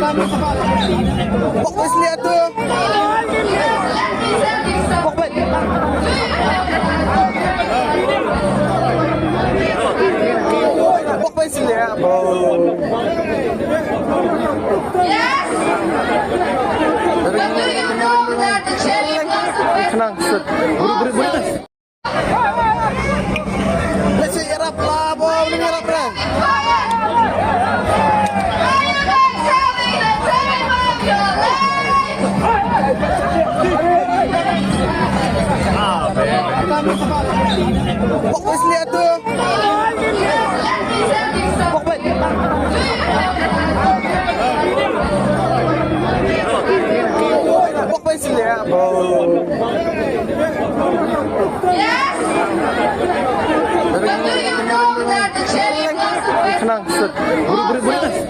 Pokoknya lihat tuh. Pokoknya. Pokoknya lihat. Yes. But do you know that the cherry blossom? Senang, set. Buru-buru. Let's say Arab lah, boh, ini Arab kan? Pokoknya lihat tuh. Pokoknya. Pokoknya lihat, boh. Yes. But do you know that the cherry blossom? Senang, set. Buru-buru.